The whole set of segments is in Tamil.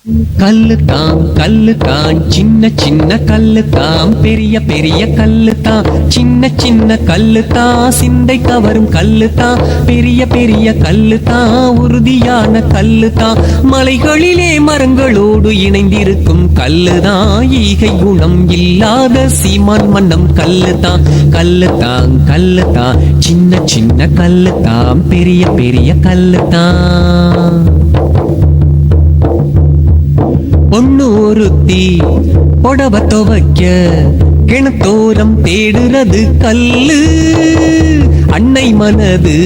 கல்லுதான் சின்ன சின்ன கல்லுதான் பெரிய பெரிய கல்லுதான் சின்ன சின்ன கல்லுதான் சிந்தை கவரும் கல்லுதான் பெரிய பெரிய கல்லுதான் உறுதியான கல்லுதான் மலைகளிலே மரங்களோடு இணைந்திருக்கும் கல்லுதான் ஈகை குணம் இல்லாத சீமான் மன்னம் கல்லுதான் கல்லுதான் சின்ன சின்ன கல்லுதான் பெரிய பெரிய கல்லுதான் பொண்ணு ஒருத்தி புடவ துவைக்க கிணத்தோரம் தேடுறது கல்லு அன்னை மனது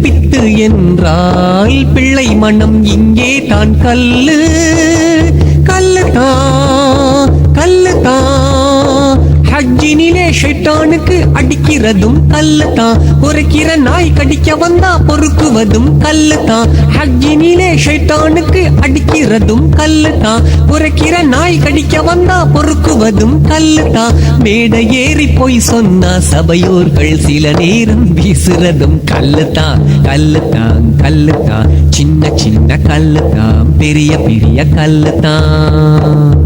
பித்து என்றால் பிள்ளை மனம் இங்கே தான் கல்லு கல்லுதான் ஹஜ்ஜினிலே ஷைத்தானுக்கு அடிக்கிறதும் கல்லுதான் பொறுக்கிற நாய் கடிக்க வந்தா பொறுக்குவதும் கல்லுதான் ஹஜ்ஜினிலே ஷைத்தானுக்கு அடிக்கிறதும் கல்லுதான் பொறுக்கிற நாய் கடிக்க வந்தா பொறுக்குவதும் கல்லுதான் மேடை ஏறி போய் சொன்னா சபையோர்கள் சில நேரம் வீசுறதும் கல்லுதான் சின்ன சின்ன கல்லுதான் பெரிய பெரிய கல்லுதான்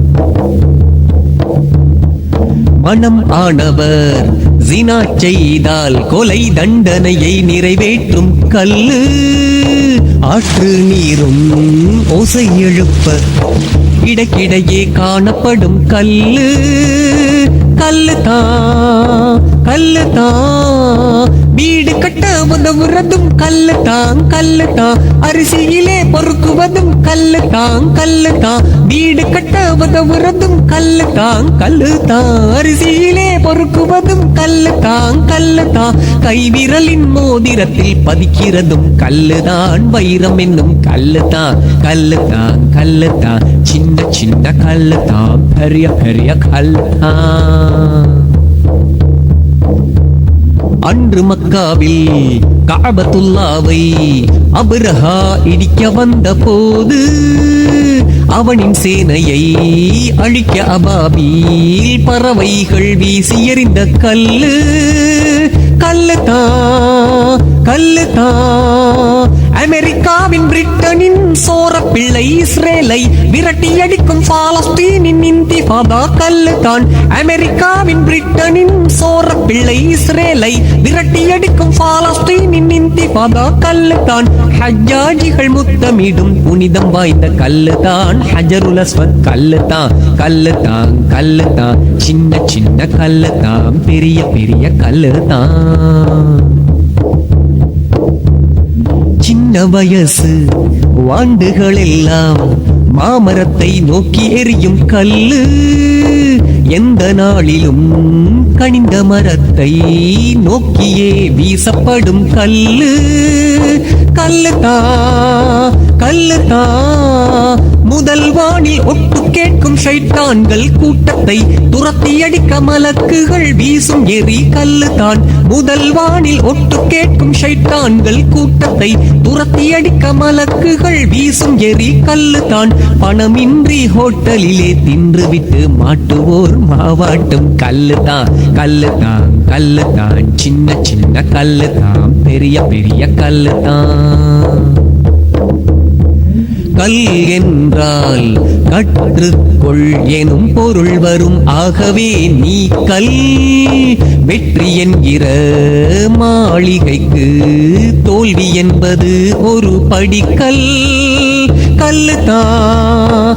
மனம் ஆனவர் ஜினா செய்தால் கொலை தண்டனையை நிறைவேற்றும் கல்லு ஆற்று நீரும் ஓசை எழுப்ப இடக்கிடையே காணப்படும் கல்லுதான் வீடு கட்ட உதவுறதும் கல்லுதான் அரிசியிலே பொறுக்குவதும் கல்லுதான் வீடு கட்ட உதவுறதும் கல்லுதான் அரிசியிலே பொறுக்குவதும் கல்லுதான் கைவிரலின் மோதிரத்தில் பதிக்கிறதும் கல்லுதான் வைரம் என்னும் கல்லுதான் சின்ன சின்ன கல்லுதான் பெரிய பெரிய கல்லுதான் அன்று மக்காவில் கஅபத்துல்லாவை அப்ரஹா இடிக்க வந்த போது அவனின் சேனையை அழிக்க அபாபீல் பறவைகள் வீசி எறிந்த கல்லுதான் அமெரிக்காவின் பிரிட்டனின் சோர பிள்ளை இஸ்ரேலை விரட்டி அடிக்கும் பாலஸ்தீனின் இன்திஃபாதா கல்லுதான் அமெரிக்காவின் பிரிட்டனின் சோர பிள்ளை இஸ்ரேலை விரட்டி அடிக்கும் பாலஸ்தீனின் இன்திஃபாதா கல்லுதான் ஹஜ்ஜாஜிகள் முத்தமிடும் புனிதம் வாய்ந்த கல்லுதான் ஹஜருல் அஸ்வத் கல்லுதான் சின்ன சின்ன கல்லுதான் பெரிய பெரிய கல்லுதான் சின்ன வயசு வாண்டுகள் எல்லாம் மாமரத்தை நோக்கி எரியும் கல்லு எந்த நாளிலும் கனிந்த மரத்தை நோக்கியே வீசப்படும் கல்லுதான் முதல் வானில் ஒட்டு கேட்கும் ஷைத்தான்கள் கூட்டத்தை துரத்தி அடிக்க மலக்குகள் வீசும் எரி கல்லுதான் முதல் வானில் ஒட்டு கேட்கும் ஷைத்தான்கள் கூட்டத்தை துரத்தி அடிக்க மலக்குகள் வீசும் எரி கல்லுதான் பணமின்றி ஹோட்டலிலே தின்றுவிட்டு மாட்டுவோர் மாவாட்டும் கல்லுதான் சின்ன சின்ன கல்லுதான் பெரிய பெரிய கல்லுதான் கல் என்றால் கற்றுக்கொள் எனும் பொருள் வரும் ஆகவே நீ கல் வெற்றி என்கிற மாளிகைக்கு தோல்வி என்பது ஒரு படிக்கல் கல்லுதான்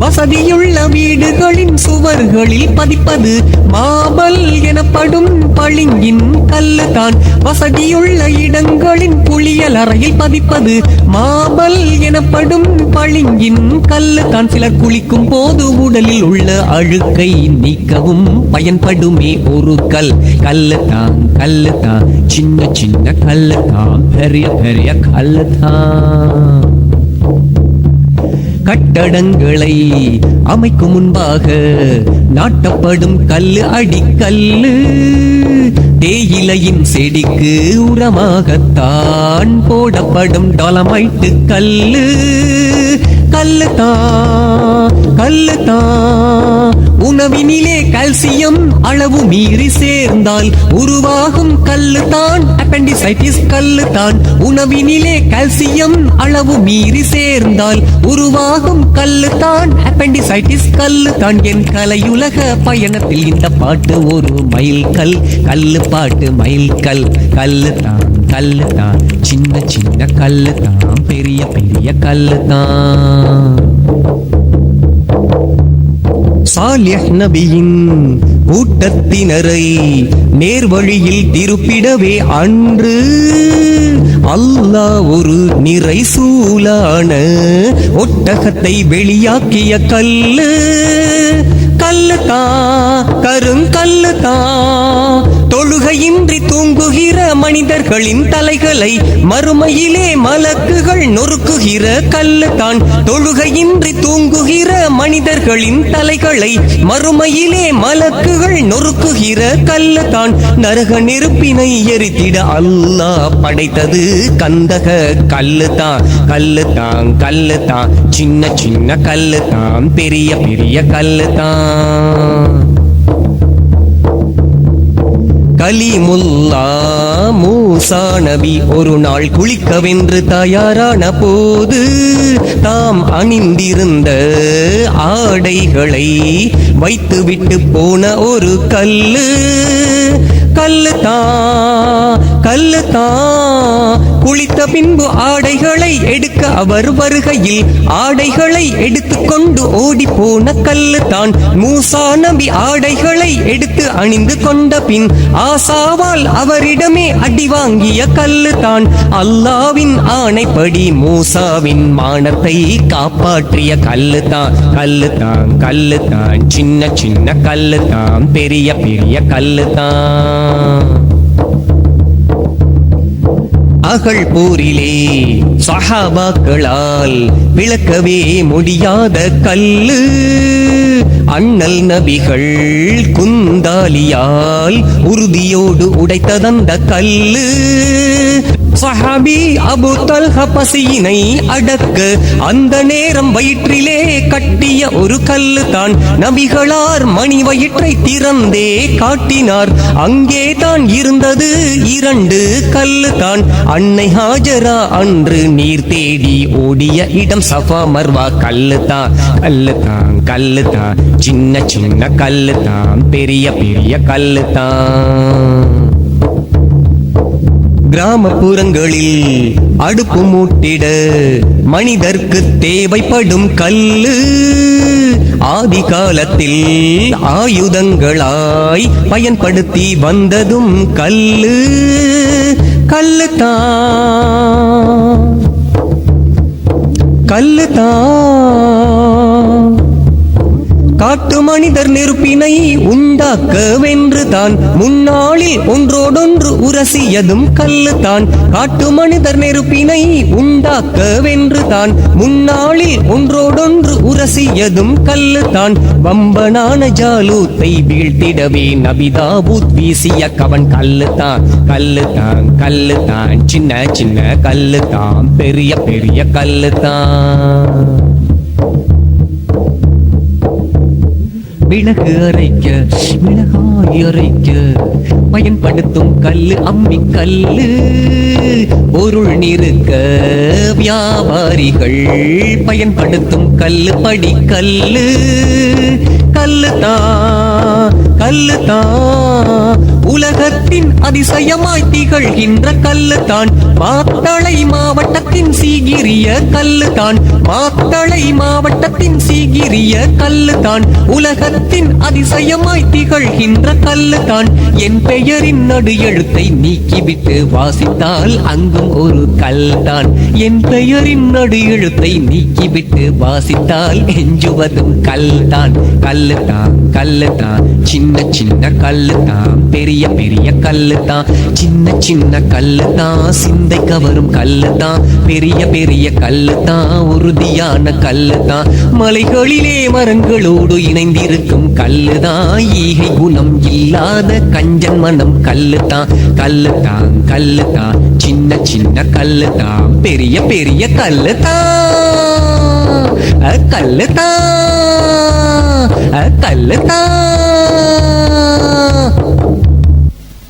வசதியுள்ள வீடுகளின் சுவர்களில் பதிப்பது மாபல் எனப்படும் பளிங்கின் கல்லுதான் வசதியுள்ள இடங்களின் குளியல் அறையில் பதிப்பது மாபல் எனப்படும் பளிங்கின் கல்லுதான் சிலர் குளிக்கும் போது உடலில் உள்ள அழுக்கை நீக்கவும் பயன்படுமே ஒரு கல்லுதான் சின்ன சின்ன கல்லுதான் பெரிய பெரிய கல்லுதான் கட்டடங்களை அமைக்கும் முன்பாக நாட்டப்படும் கல்லு அடிக்கல்லு தேயிலையின் செடிக்கு உரமாகத்தான் போடப்படும் டொலமைட்டு கல்லுதான் உணவினிலே கால்சியம் அளவு மீறி சேர்ந்தால் உருவாகும் கல்லுதான் அப்பெண்டிசைட்டிஸ் கல்லுதான் உணவினிலே கால்சியம் அளவு மீறி சேர்ந்தால் உருவாகும் கல்லுதான் அப்பெண்டிசைட்டிஸ் கல்லுதான் என் கலையுலக பயணத்தில் இந்த பாட்டு ஒரு மைல் கல்லு பாட்டு மைல் கல்லுதான் சின்ன சின்ன கல்லுதான் பெரிய பெரிய கல்லுதான் சாலிஹ் நபியின் கூட்டத்தினரை நேர்வழியில் திருப்பிடவே அன்று அல்லாஹ் ஒரு நிறை சூலான ஒட்டகத்தை வெளியாக்கிய கல்லுதான் கருங்கல்லுதான் தொழுகையின்றி தூங்குகிற மனிதர்களின் தலைகளை மறுமையிலே மலக்குகள் நொறுக்குகிற கல்லுதான் தொழுகையின்றி தூங்குகிற மனிதர்களின் தலைகளை மறுமையிலே மலக்குகள் நொறுக்குகிற கல்லுதான் நரக நெருப்பினை எரித்திட அல்லாஹ் படைத்தது கந்தக கல்லுதான் சின்ன சின்ன கல்லுதான் பெரிய பெரிய கல்லுதான் கலிமுல்லா மூசா நபி ஒரு நாள் குளிக்கவென்று தயாரான போது தாம் அணிந்திருந்த ஆடைகளை வைத்துவிட்டு போன ஒரு கல்லுதான் குளித்த பின்பு ஆடைகளை எடுக்க அவர் வருகையில் ஆடைகளை எடுத்துக்கொண்டு ஓடி போன கல்லுதான் மூசா நபி ஆடைகளை எடுத்து அணிந்து கொண்ட பின் ஆசாவால் அவரிடமே அடி வாங்கிய கல்லுதான் அல்லாவின் ஆணைப்படி மூசாவின் மானத்தை காப்பாற்றிய கல்லுதான் சின்ன சின்ன கல்லுதான் பெரிய பெரிய கல்லுதான் அகழ் போரிலே சஹாபாக்களால் விளக்கவே முடியாத கல்லு அண்ணல் நபிகள் குந்தாலியால் உறுதியோடு உடைத்ததந்த கல்லு சஹாபி அபு தல்ஹா பசியினை அடக்க அந்த நேரம் வயிற்றிலே கட்டிய ஒரு கல்லுதான் நபிகளார் மணி வயிற்றை திறந்தே காட்டினார் அங்கே தான் இருந்தது 2 கல்லுதான் அன்னை ஹாஜரா அன்று நீர் தேடி ஓடிய இடம் சஃபா மர்வா கல்லுதான் சின்ன சின்ன கல்லுதான் பெரிய பெரிய கல்லுதான் கிராமப்புறங்களில் அடுப்பு மூட்டிட மனிதர்க்கு தேவைப்படும் கல்லு ஆதி காலத்தில் ஆயுதங்களாய் பயன்படுத்தி வந்ததும் கல்லுதான் காட்டு மனிதர் நெருப்பினை உண்டாக்க வென்றுதான் முன்னாளில் ஒன்றோடொன்று உரசியதும் கல்லுதான் காட்டு மனிதர் நெருப்பினை உண்டாக்க வென்றுதான் முன்னாளில் ஒன்றோடொன்று உரசியதும் கல்லுதான் வம்பனான ஜாலூத்தை வீழ்த்திடவே நபிதாபூத் வீசிய கவன் கல்லுதான் சின்ன சின்ன கல்லுதான் பெரிய பெரிய கல்லுதான் மிளகு அரைக்க மிளகாய் அரைக்க பயன்படுத்தும் கல்லு அம்மி கல்லு பொருள் நிறுக்க வியாபாரிகள் பயன்படுத்தும் கல்லு படி கல்லுதான் உலகத்தின் அதிசயமாய் திகழ்கின்ற கல்லுதான் மாத்தளை மாவட்டத்தின் சீகிரிய கல்லுதான் உலகத்தின் அதிசயமாய் திகழ்கின்ற கல்லுதான் என் பெயரின் நடு எழுத்தை நீக்கிவிட்டு வாசித்தால் அங்கும் ஒரு கல்தான் என் பெயரின் நடு எழுத்தை நீக்கிவிட்டு வாசித்தால் எஞ்சுவதும் கல்தான் சின்ன சின்ன கல்லுதான் பெரிய பெரிய கல்லுதான் சின்ன சின்ன கல்லுதான் சிந்தை கவரும் கல்லுதான் பெரிய பெரிய கல்லுதான் உறுதியான கல்லுதான் மலைகளிலே மரங்களோடு இணைந்திருக்கும் கல்லுதான் ஈகை குணம் இல்லாத கஞ்சன் மனம் கல்லுதான் சின்ன சின்ன கல்லுதான் பெரிய பெரிய கல்லுதான் கல்லுதான் கல்லுதான்